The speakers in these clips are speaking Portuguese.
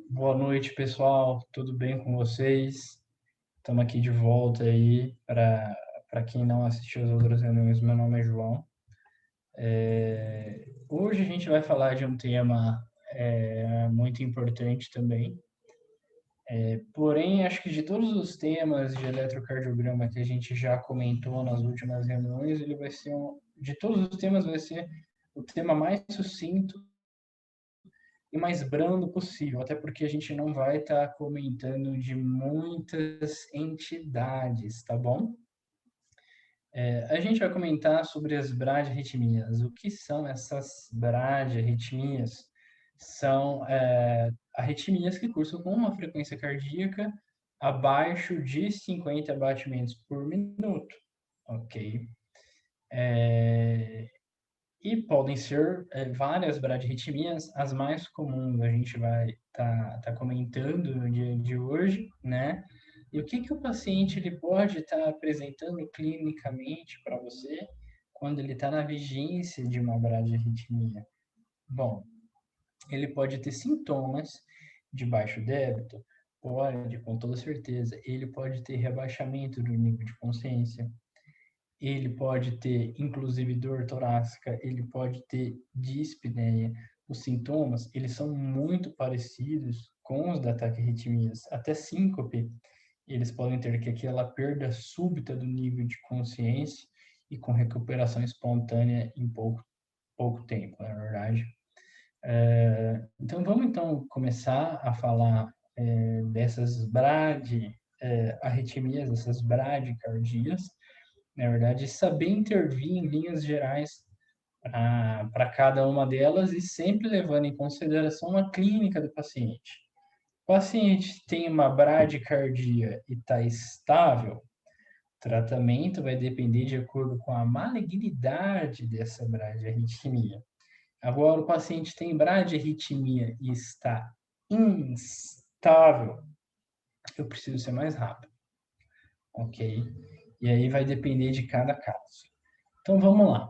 Boa noite, pessoal. Tudo bem com vocês? Estamos aqui de volta aí para quem não assistiu as outras reuniões. Meu nome é João. Hoje a gente vai falar de um tema muito importante também. Porém, acho que de todos os temas de eletrocardiograma que a gente já comentou nas últimas reuniões, ele vai ser de todos os temas vai ser o tema mais sucinto e mais brando possível, até porque a gente não vai estar comentando de muitas entidades, tá bom? A gente vai comentar sobre as bradiarritmias. O que são essas bradiarritmias? São arritmias que cursam com uma frequência cardíaca abaixo de 50 batimentos por minuto, ok? E podem ser várias bradiarritmias, as mais comuns a gente vai tá comentando no dia de hoje, né? E o que o paciente ele pode estar apresentando clinicamente para você quando ele está na vigência de uma bradiarritmia? Bom, ele pode ter sintomas de baixo débito, pode, com toda certeza. Ele pode ter rebaixamento do nível de consciência, ele pode ter, inclusive, dor torácica, ele pode ter dispneia. Os sintomas, eles são muito parecidos com os da taquiarritmias. Até síncope, eles podem ter que aquela perda súbita do nível de consciência e com recuperação espontânea em pouco tempo, na verdade. Então, vamos então começar a falar dessas arritmias, essas bradicardias, na verdade, saber intervir em linhas gerais para cada uma delas e sempre levando em consideração a clínica do paciente. O paciente tem uma bradicardia e está estável, o tratamento vai depender de acordo com a malignidade dessa bradiarritmia. Agora, o paciente tem bradiarritmia e está instável, eu preciso ser mais rápido, ok? E aí vai depender de cada caso. Então, vamos lá.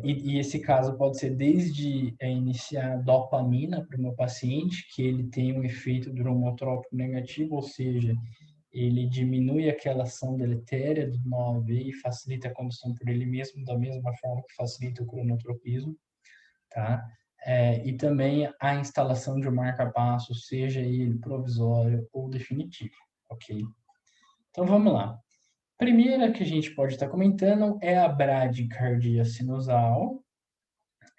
E esse caso pode ser desde iniciar dopamina para o meu paciente, que ele tem um efeito dromotrópico negativo, ou seja, ele diminui aquela ação deletéria do 9 e facilita a condução por ele mesmo, da mesma forma que facilita o cronotropismo, tá? E também a instalação de um marca-passo, seja ele provisório ou definitivo, ok? Então, vamos lá. Primeira que a gente pode estar comentando é a bradicardia sinusal,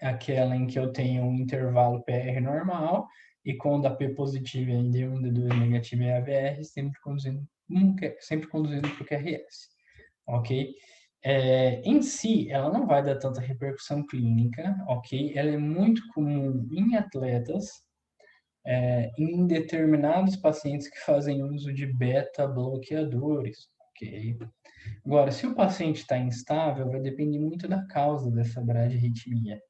aquela em que eu tenho um intervalo PR normal e quando a P positiva é em D1, D2 negativa é AVR, sempre conduzindo para o QRS, ok? Em si, ela não vai dar tanta repercussão clínica, ok? Ela é muito comum em atletas, em determinados pacientes que fazem uso de beta-bloqueadores, ok? Agora, se o paciente está instável, vai depender muito da causa dessa bradiarritmia.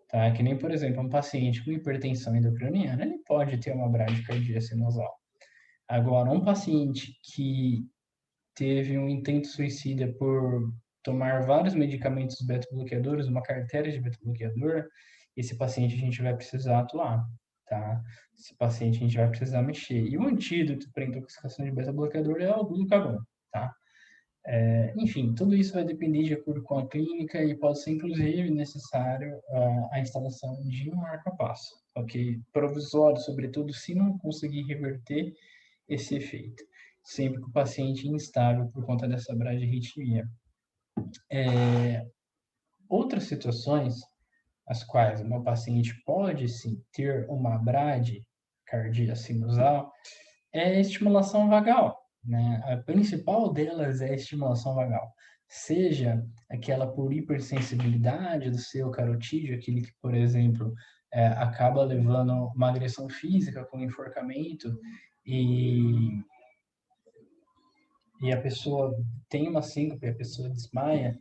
Tá? Que nem, por exemplo, um paciente com hipertensão endocrinana, ele pode ter uma bradicardia sinusal. Agora, um paciente que teve um intento suicida por tomar vários medicamentos beta-bloqueadores, uma carteira de beta-bloqueador, esse paciente a gente vai precisar atuar, tá? Esse paciente a gente vai precisar mexer. E o antídoto para intoxicação de beta-bloqueador é o glucagon, tá? Enfim, tudo isso vai depender de acordo com a clínica e pode ser, inclusive, necessário a instalação de um marca-passo, ok? Provisório, sobretudo, se não conseguir reverter esse efeito, sempre com o paciente instável por conta dessa bradiarritmia. Outras situações, as quais o meu paciente pode, sim, ter uma bradicardia sinusal, é a estimulação vagal, né? A principal delas é a estimulação vagal, seja aquela por hipersensibilidade do seu carotídeo, aquele que, por exemplo, acaba levando uma agressão física com enforcamento e, e a pessoa tem uma síncope, a pessoa desmaia,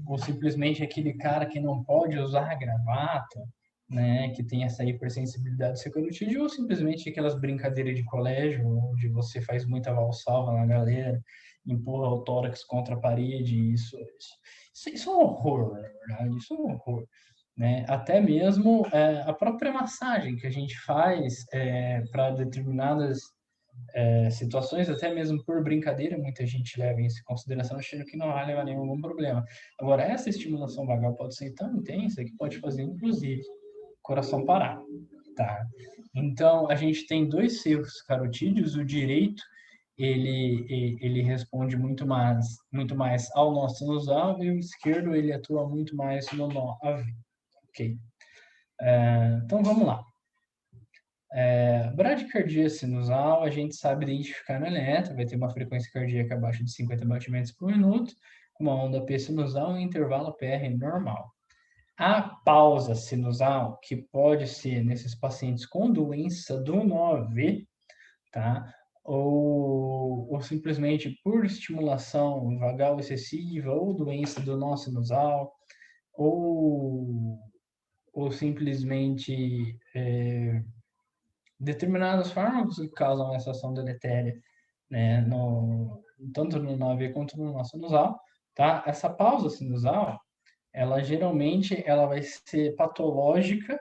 ou simplesmente aquele cara que não pode usar gravata, né, que tem essa hipersensibilidade do seu carotídeo, ou simplesmente aquelas brincadeiras de colégio, onde você faz muita valsalva na galera, empurra o tórax contra a parede, isso é um horror, na verdade, isso é um horror. né? Até mesmo a própria massagem que a gente faz para determinadas situações, até mesmo por brincadeira, muita gente leva isso em consideração, achando que não vai levar nenhum problema. Agora, essa estimulação vagal pode ser tão intensa que pode fazer, inclusive, o coração parar, tá? Então, a gente tem dois cerros carotídeos, o direito, ele responde muito mais ao nó sinusal e o esquerdo, ele atua muito mais no nó AV, ok? Então, vamos lá. Bradicardia sinusal, a gente sabe identificar no eletro, vai ter uma frequência cardíaca abaixo de 50 batimentos por minuto, uma onda P sinusal e um intervalo PR normal. A pausa sinusal, que pode ser nesses pacientes com doença do nó AV, tá? Ou simplesmente por estimulação vagal excessiva, ou doença do nó sinusal, ou, ou simplesmente determinados fármacos que causam essa ação deletéria, né, tanto no AV quanto no nó sinusal, tá? Essa pausa sinusal, ela geralmente ela vai ser patológica,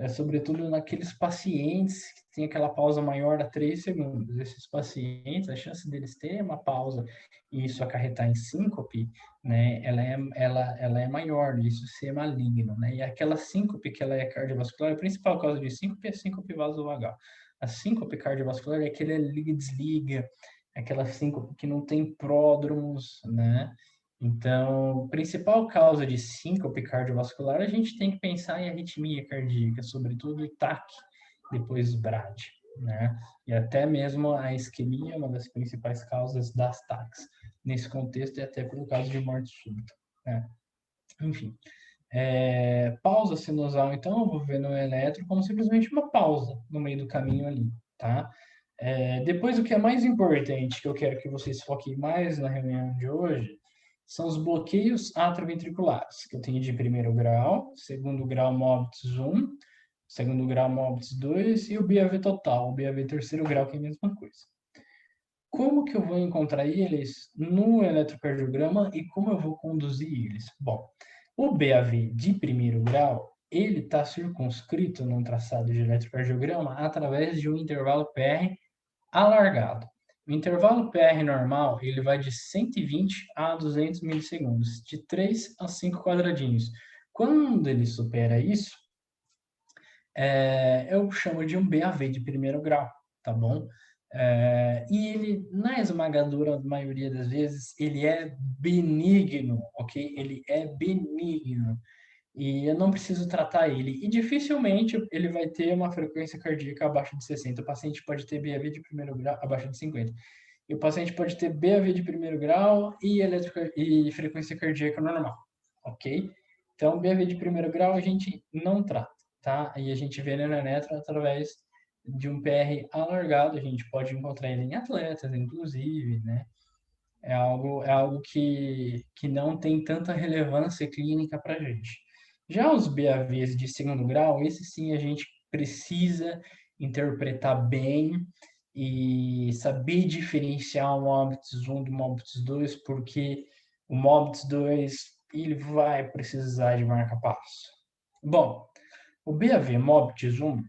sobretudo naqueles pacientes que tem aquela pausa maior a 3 segundos. Esses pacientes, a chance deles terem uma pausa e isso acarretar em síncope, né, ela é maior, isso ser maligno, né? E aquela síncope que ela é cardiovascular, a principal causa de síncope é a síncope vasovagal. A síncope cardiovascular é aquele liga-desliga, aquela síncope que não tem pródromos, né? Então, principal causa de síncope cardiovascular, a gente tem que pensar em arritmia cardíaca, sobretudo TAC, depois BRAD, né? E até mesmo a isquemia é uma das principais causas das TACs, nesse contexto e até pelo caso de morte súbita, né? Enfim, pausa sinusal, então, eu vou ver no eletro como simplesmente uma pausa no meio do caminho ali, tá? Depois, o que é mais importante, que eu quero que vocês foquem mais na reunião de hoje, são os bloqueios atrioventriculares, que eu tenho de primeiro grau, segundo grau MOBITS 1, segundo grau MOBITS 2 e o BAV total, o BAV terceiro grau, que é a mesma coisa. Como que eu vou encontrar eles no eletrocardiograma e como eu vou conduzir eles? Bom, o BAV de primeiro grau, ele está circunscrito num traçado de eletrocardiograma através de um intervalo PR alargado. O intervalo PR normal, ele vai de 120 a 200 milissegundos, de 3 a 5 quadradinhos. Quando ele supera isso, eu chamo de um BAV de primeiro grau, tá bom? E ele, na esmagadora maioria das vezes, ele é benigno, ok? Ele é benigno. E eu não preciso tratar ele. E dificilmente ele vai ter uma frequência cardíaca abaixo de 60. O paciente pode ter BAV de primeiro grau abaixo de 50. E o paciente pode ter BAV de primeiro grau e frequência cardíaca normal, ok? Então, BAV de primeiro grau a gente não trata, tá? E a gente vê no eletro através de um PR alargado, a gente pode encontrar ele em atletas, inclusive, né? É algo que não tem tanta relevância clínica para a gente. Já os BAVs de segundo grau, esse sim a gente precisa interpretar bem e saber diferenciar o MOBITS 1 do MOBITS 2, porque o MOBITS 2 ele vai precisar de marca-passo. Bom, o BAV MOBITS 1,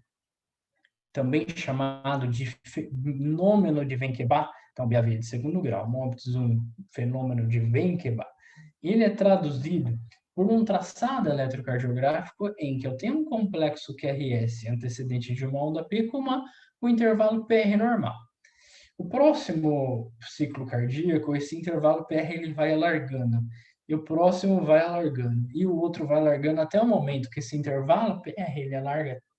também chamado de fenômeno de Wenckebach, então BAV de segundo grau, MOBITS 1, fenômeno de Wenckebach, ele é traduzido por um traçado eletrocardiográfico em que eu tenho um complexo QRS antecedente de uma onda P com um intervalo PR normal. O próximo ciclo cardíaco, esse intervalo PR ele vai alargando, e o próximo vai alargando, e o outro vai alargando até o momento que esse intervalo PR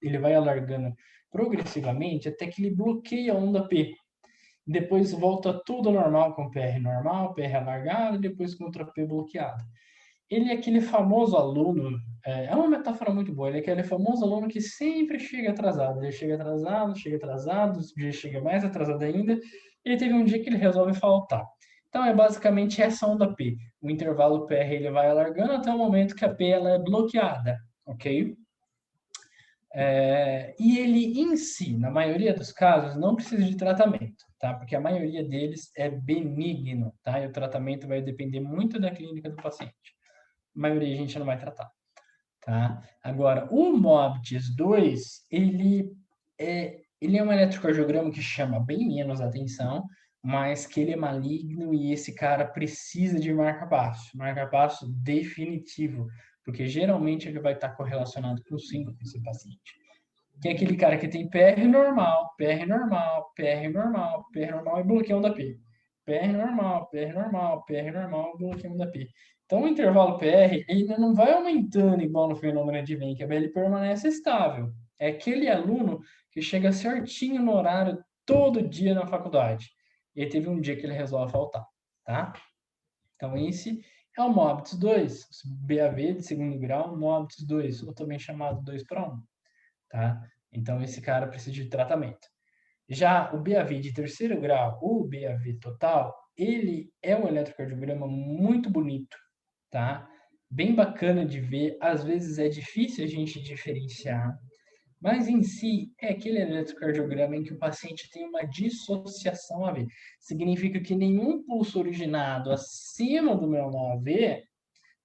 ele vai alargando progressivamente até que ele bloqueia a onda P. Depois volta tudo normal com PR normal, PR alargado, depois com outra P bloqueada. Ele é aquele famoso aluno, é uma metáfora muito boa, ele é aquele famoso aluno que sempre chega atrasado. Ele chega atrasado, o dia chega mais atrasado ainda, e teve um dia que ele resolve faltar. Então é basicamente essa onda P. O intervalo PR ele vai alargando até o momento que a P ela é bloqueada, ok? E ele em si, na maioria dos casos, não precisa de tratamento, tá? Porque a maioria deles é benigno, tá? E o tratamento vai depender muito da clínica do paciente. A maioria a gente não vai tratar. tá? Agora, o MOBITS 2, ele é um eletrocardiograma que chama bem menos atenção, mas que ele é maligno e esse cara precisa de marca-passo definitivo, porque geralmente ele vai estar correlacionado com o 5 desse paciente. Que é aquele cara que tem PR normal, PR normal, PR normal, PR normal e bloqueio da P. PR normal, PR normal, PR normal, bloqueio da P. Então, o intervalo PR ainda não vai aumentando igual no fenômeno de Wenck, ele permanece estável. É aquele aluno que chega certinho no horário todo dia na faculdade. E aí teve um dia que ele resolve faltar, tá? Então, esse é o MOBITS 2, BAV de segundo grau, MOBITS 2, ou também chamado 2 para 1, tá? Então, esse cara precisa de tratamento. Já o BAV de terceiro grau, o BAV total, ele é um eletrocardiograma muito bonito, tá? Bem bacana de ver, às vezes é difícil a gente diferenciar, mas em si é aquele eletrocardiograma em que o paciente tem uma dissociação AV. Significa que nenhum pulso originado acima do meu 9,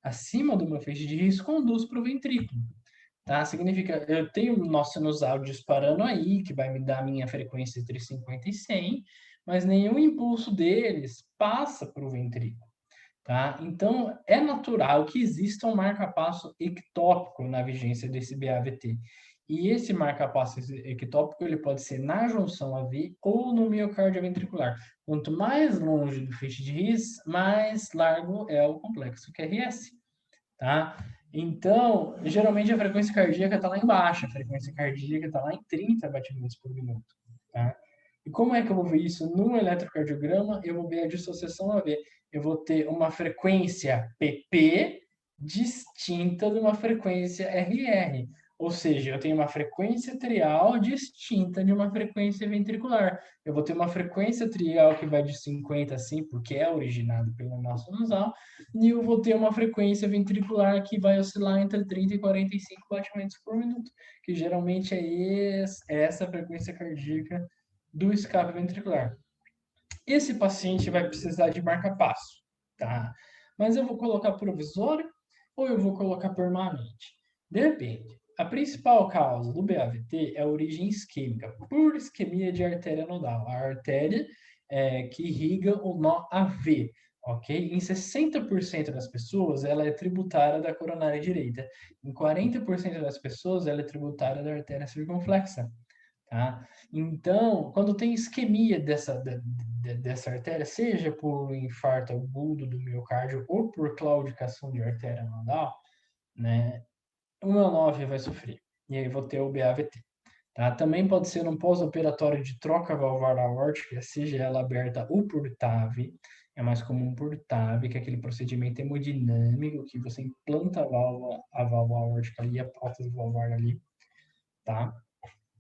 acima do meu feixe de risco, conduz para o ventrículo. Tá? Significa, eu tenho o nó sinusal disparando aí, que vai me dar a minha frequência entre 50 e 100, mas nenhum impulso deles passa para o ventrículo. Tá? Então, é natural que exista um marca-passo ectópico na vigência desse BAVT. E esse marca-passo ectópico ele pode ser na junção AV ou no miocárdio ventricular. Quanto mais longe do feixe de His, mais largo é o complexo QRS. Tá? Então, geralmente a frequência cardíaca está lá embaixo, a frequência cardíaca está lá em 30 batimentos por minuto. Tá? E como é que eu vou ver isso num eletrocardiograma? Eu vou ver a dissociação AV. Eu vou ter uma frequência PP distinta de uma frequência RR. Ou seja, eu tenho uma frequência atrial distinta de uma frequência ventricular. Eu vou ter uma frequência atrial que vai de 50 a 100, porque é originado pelo nosso nasal, e eu vou ter uma frequência ventricular que vai oscilar entre 30 e 45 batimentos por minuto, que geralmente é essa frequência cardíaca do escape ventricular. Esse paciente vai precisar de marca-passo, tá? Mas eu vou colocar provisório ou eu vou colocar permanente? Depende. A principal causa do BAVT é a origem isquêmica, por isquemia de artéria nodal, a artéria que irriga o nó AV, ok? Em 60% das pessoas, ela é tributária da coronária direita. Em 40% das pessoas, ela é tributária da artéria circunflexa. Tá? Então, quando tem isquemia dessa artéria, seja por infarto agudo do miocárdio ou por claudicação de artéria nodal, né, o meu 9 vai sofrer. E aí vou ter o BAVT. Tá? Também pode ser um pós-operatório de troca valvar aórtica, seja ela aberta ou por TAV. É mais comum por TAV, que é aquele procedimento hemodinâmico que você implanta a válvula aórtica ali, a prótese valvar ali. Tá?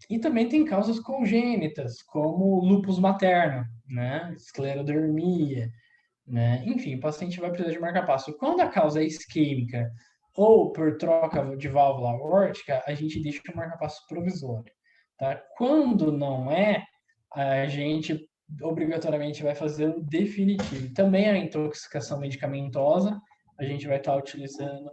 E também tem causas congênitas, como lúpus materno, né? Esclerodermia, né? Enfim, o paciente vai precisar de marca-passo. Quando a causa é isquêmica ou por troca de válvula aórtica, a gente deixa o marca-passo provisório, tá? Quando não é, a gente obrigatoriamente vai fazer o definitivo. Também a intoxicação medicamentosa, a gente vai estar utilizando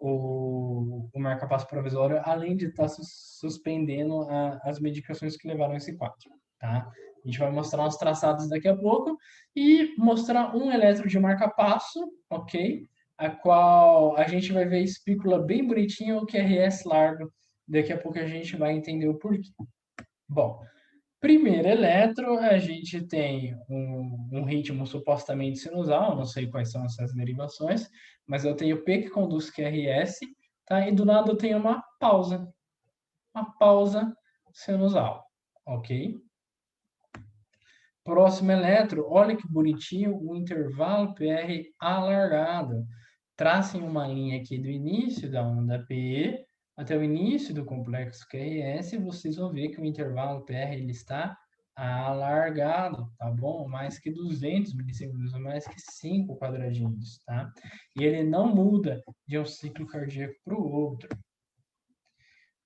o marca-passo provisório, além de estar suspendendo as medicações que levaram esse quadro, tá? A gente vai mostrar uns traçados daqui a pouco e mostrar um eletro de marca-passo, ok? A qual a gente vai ver a espícula bem bonitinha, o QRS largo. Daqui a pouco a gente vai entender o porquê. Bom, primeiro eletro, a gente tem um ritmo supostamente sinusal, não sei quais são essas derivações, mas eu tenho P que conduz QRS, tá? E do nada eu tenho uma pausa sinusal, ok? Próximo eletro, olha que bonitinho, o intervalo PR alargado. Tracem uma linha aqui do início da onda P até o início do complexo QRS, e vocês vão ver que o intervalo PR ele está alargado, tá bom? Mais que 200 milissegundos, mais que 5 quadradinhos, tá? E ele não muda de um ciclo cardíaco para o outro.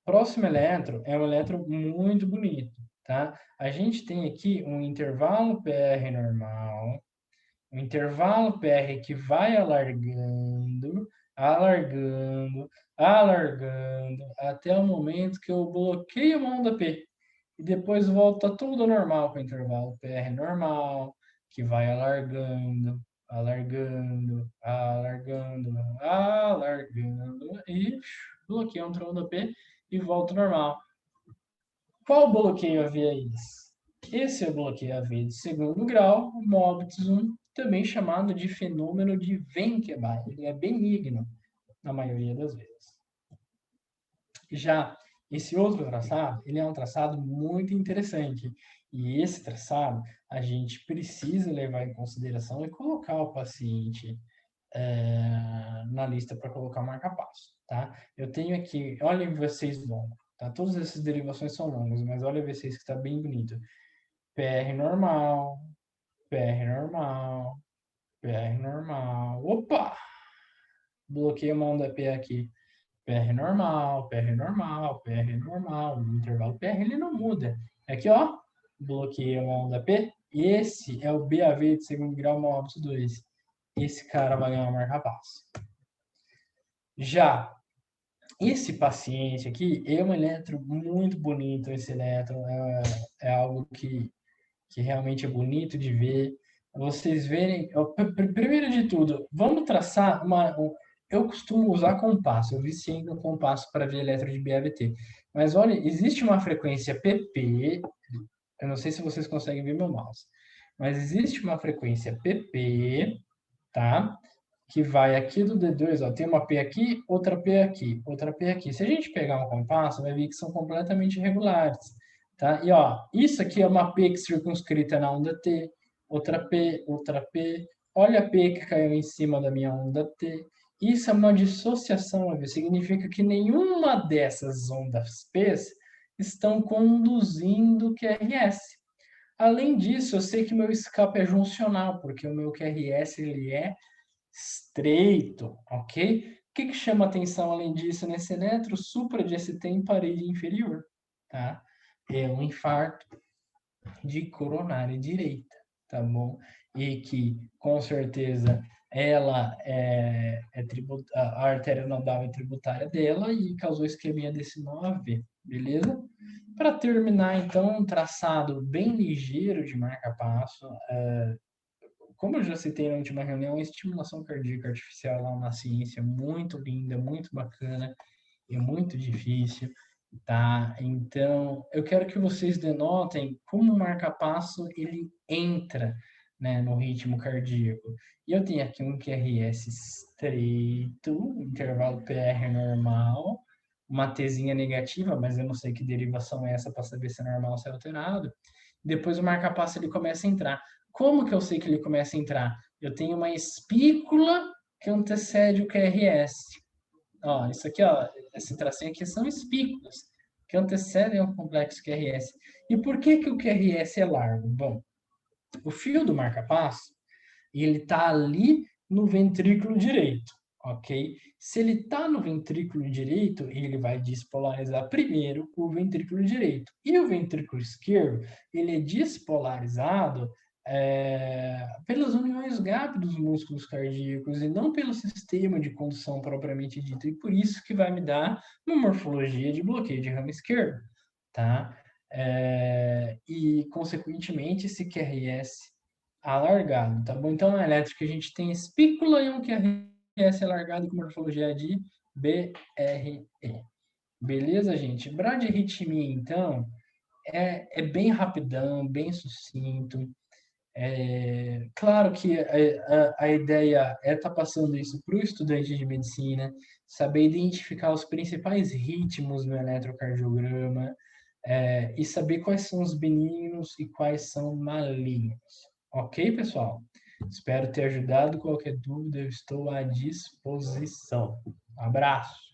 Próximo eletro é um eletro muito bonito, tá? A gente tem aqui um intervalo PR normal, um intervalo PR que vai alargando, alargando, até o momento que eu bloqueio uma onda P. E depois volta tudo normal com o intervalo PR normal, que vai alargando, alargando, alargando, alargando, e bloqueia outra onda P e volta ao normal. Qual bloqueio havia isso? Esse é o bloqueio AV de segundo grau, Mobius 1, também chamado de fenômeno de Wenckebach. Ele é benigno na maioria das vezes. Já esse outro traçado, ele é um traçado muito interessante. E esse traçado, a gente precisa levar em consideração e colocar o paciente na lista para colocar o marca-passo, tá? Eu tenho aqui, olha V6 longo, tá? Todas essas derivações são longas, mas olha V6 que está bem bonito. PR normal, PR normal, PR normal. Opa! Bloqueei uma onda P aqui. PR normal, PR normal, PR normal. O intervalo PR ele não muda. Aqui, ó, bloqueei uma onda P. Esse é o BAV de segundo grau Mobius 2. Esse cara vai ganhar uma marca-passo. Já esse paciente aqui é um eletro muito bonito. Esse eletro é algo que realmente é bonito de ver. Vocês verem, primeiro de tudo, vamos traçar uma. Eu costumo usar compasso, eu viciei no compasso para ver eletro de BAVT. Mas olha, existe uma frequência PP, eu não sei se vocês conseguem ver meu mouse, mas existe uma frequência PP, tá? Que vai aqui do D2, ó, tem uma P aqui, outra P aqui, outra P aqui. Se a gente pegar um compasso, vai ver que são completamente regulares, tá? E ó, isso aqui é uma P circunscrita na onda T, outra P, outra P. Olha a P que caiu em cima da minha onda T. Isso é uma dissociação, significa que nenhuma dessas ondas P's estão conduzindo QRS. Além disso, eu sei que meu escape é juncional, porque o meu QRS ele é estreito, ok? O que chama atenção além disso nesse eletro? Supra de ST em parede inferior, tá? É um infarto de coronária direita, tá bom? E que, com certeza, ela a artéria nodal é tributária dela e causou isquemia desse nó AV, beleza? Para terminar, então, um traçado bem ligeiro de marca-passo, como eu já citei na última reunião, a estimulação cardíaca artificial é uma ciência muito linda, muito bacana e muito difícil, tá? Então, eu quero que vocês denotem como o marca-passo ele entra, né, no ritmo cardíaco. E eu tenho aqui um QRS estreito, intervalo PR normal, uma Tzinha negativa, mas eu não sei que derivação é essa para saber se é normal ou se é alterado. Depois o marca-passo ele começa a entrar. Como que eu sei que ele começa a entrar? Eu tenho uma espícula que antecede o QRS. Ó, isso aqui, ó, esse tracinho aqui são espículas que antecedem o complexo QRS. E por que que o QRS é largo? Bom, o fio do marca-passo, ele está ali no ventrículo direito, ok? Se ele está no ventrículo direito, ele vai despolarizar primeiro o ventrículo direito. E o ventrículo esquerdo, ele é despolarizado pelas uniões GAP dos músculos cardíacos e não pelo sistema de condução propriamente dito. E por isso que vai me dar uma morfologia de bloqueio de ramo esquerdo, tá? E, consequentemente, esse QRS alargado, tá bom? Então, na elétrica, a gente tem espícula e um QRS alargado com morfologia de BRE. Beleza, gente? Bradirritmia, então, é bem rapidão, bem sucinto. Claro que a ideia é estar passando isso para o estudante de medicina, saber identificar os principais ritmos no eletrocardiograma, e saber quais são os benignos e quais são malignos. Ok, pessoal? Espero ter ajudado. Qualquer dúvida, eu estou à disposição. Um abraço!